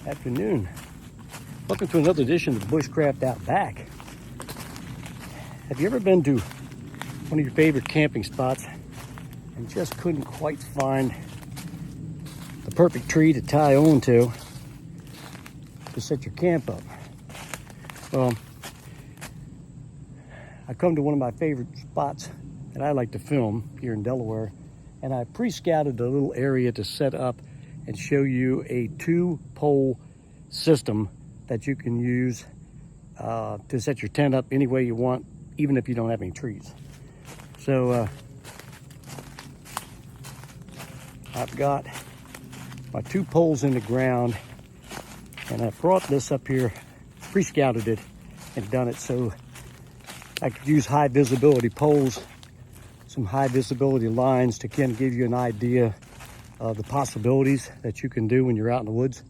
Afternoon. Welcome to another edition of Bushcraft Out Back. Have you ever been to one of your favorite camping spots and just couldn't quite find the perfect tree to tie on to set your camp up? Well, I come to one of my favorite spots that I like to film here in Delaware, and I pre-scouted a little area to set up and show you a 2-pole system that you can use to set your tent up any way you want, even if you don't have any trees. So I've got my 2 poles in the ground, and I brought this up here, pre-scouted it and done it so I could use high visibility poles, some high visibility lines to kind of give you an idea of the possibilities that you can do when you're out in the woods.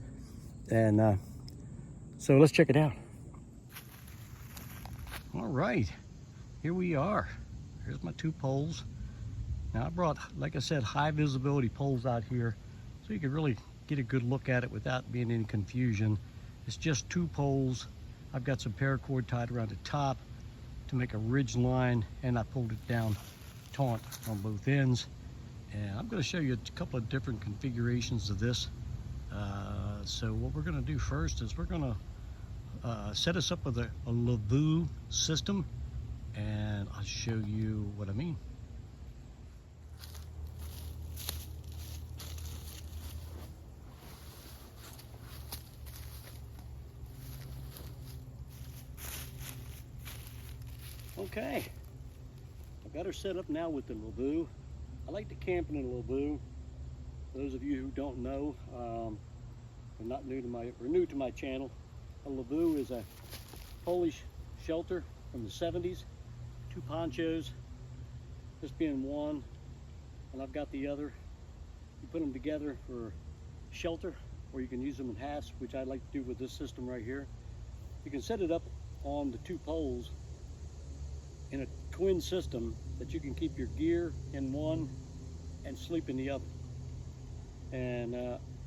And so let's check it out. All right, here we are. Here's my 2 poles. Now I brought, like I said, high visibility poles out here so you can really get a good look at it without being any confusion. It's just 2 poles. I've got some paracord tied around the top to make a ridge line, and I pulled it down taut on both ends. And I'm going to show you a couple of different configurations of this. So what we're going to do first is we're going to set us up with a Lavoo system, and I'll show you what I mean. Okay, I've got her set up now with the Lavoo. I like to camp in a Lavoo. For those of you who don't know, or not new to my channel, a Lavoo is a Polish shelter from the 70s. 2 ponchos, this being one, and I've got the other. You put them together for shelter, or you can use them in halves, which I like to do with this system right here. You can set it up on the 2 poles in a twin system that you can keep your gear in one and sleep in the other. And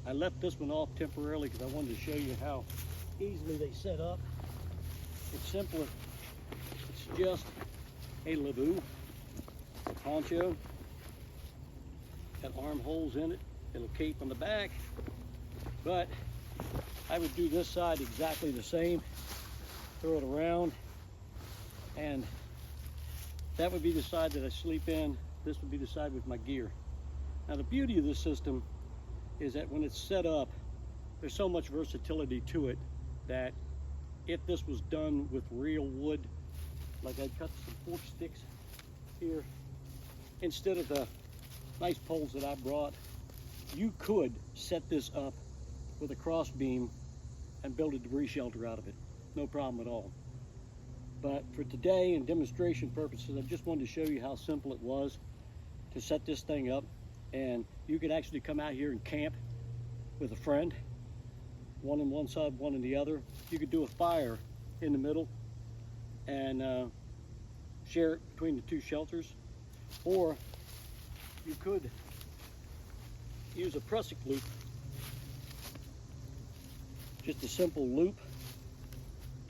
I left this one off temporarily because I wanted to show you how easily they set up. It's simple. It's just a Lavoo poncho, got armholes in it. It'll cape on the back, but I would do this side exactly the same. Throw it around, and that would be the side that I sleep in. This would be the side with my gear. Now the beauty of this system is that when it's set up, there's so much versatility to it that if this was done with real wood, like I cut some fork sticks here, instead of the nice poles that I brought, you could set this up with a cross beam and build a debris shelter out of it. No problem at all. But for today and demonstration purposes, I just wanted to show you how simple it was to set this thing up. And you could actually come out here and camp with a friend, one on one side, one on the other. You could do a fire in the middle and share it between the 2 shelters, or you could use a prusik loop, just a simple loop,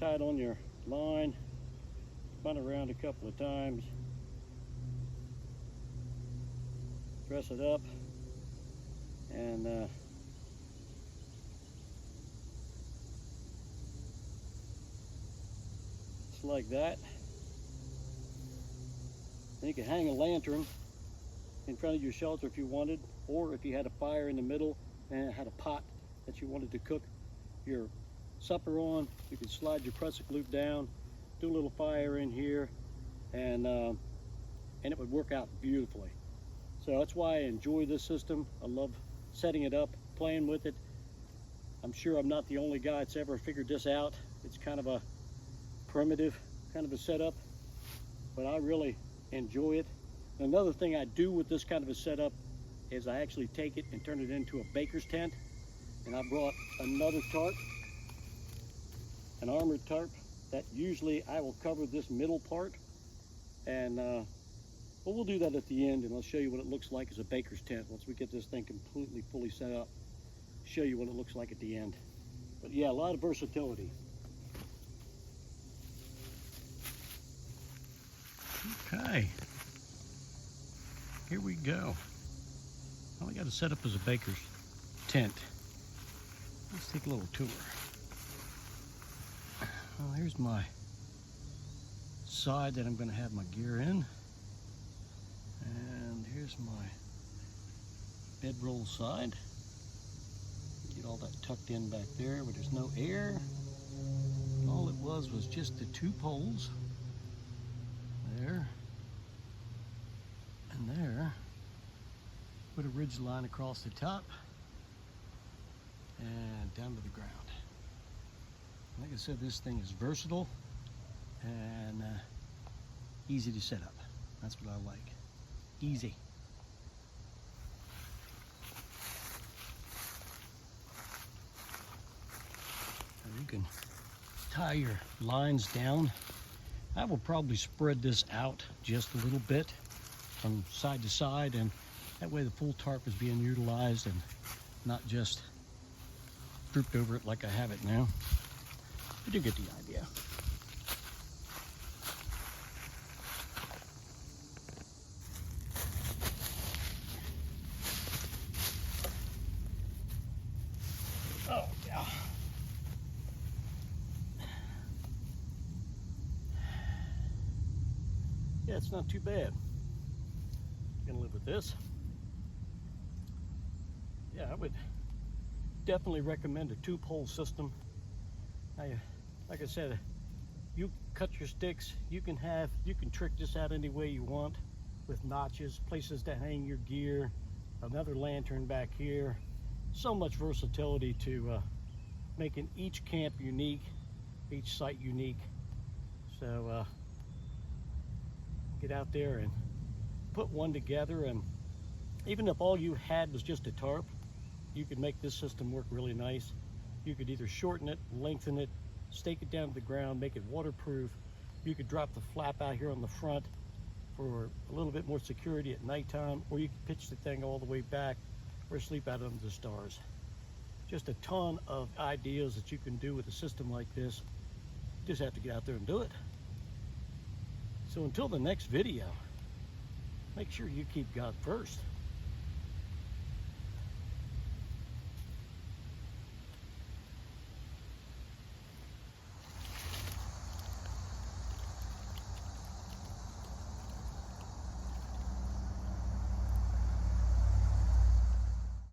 tie it on your line, spun around a couple of times, dress it up, and just like that. Then you can hang a lantern in front of your shelter if you wanted, or if you had a fire in the middle and had a pot that you wanted to cook your supper on, you could slide your prusik loop down, do a little fire in here, and it would work out beautifully. So that's why I enjoy this system. I love setting it up, playing with it. I'm sure I'm not the only guy that's ever figured this out. It's kind of a primitive kind of a setup, but I really enjoy it. Another thing I do with this kind of a setup is I actually take it and turn it into a baker's tent. And I brought another tarp, an armored tarp, that usually I will cover this middle part. And well, we'll do that at the end, and I'll show you what it looks like as a baker's tent once we get this thing completely fully set up. Show you what it looks like at the end. But yeah, a lot of versatility. Okay, here we go. All I got to set up is a baker's tent. Let's take a little tour. Well, here's my side that I'm going to have my gear in. And here's my bedroll side. Get all that tucked in back there where there's no air. And all it was just the 2 poles. There. And there. Put a ridge line across the top. And down to the ground. Like I said, this thing is versatile and easy to set up. That's what I like. Easy. And you can tie your lines down. I will probably spread this out just a little bit from side to side, and that way the full tarp is being utilized and not just drooped over it like I have it now. But you get the idea. Oh, yeah. Yeah, it's not too bad. Gonna live with this. Yeah, I would definitely recommend a 2-pole system. Now, like I said, you cut your sticks, you can trick this out any way you want with notches, places to hang your gear, another lantern back here. So much versatility to making each camp unique, each site unique. So get out there and put one together, and even if all you had was just a tarp, you could make this system work really nice. You could either shorten it, lengthen it, stake it down to the ground, make it waterproof. You could drop the flap out here on the front for a little bit more security at nighttime, or you could pitch the thing all the way back or sleep out under the stars. Just a ton of ideas that you can do with a system like this. Just have to get out there and do it. So until the next video, make sure you keep God first.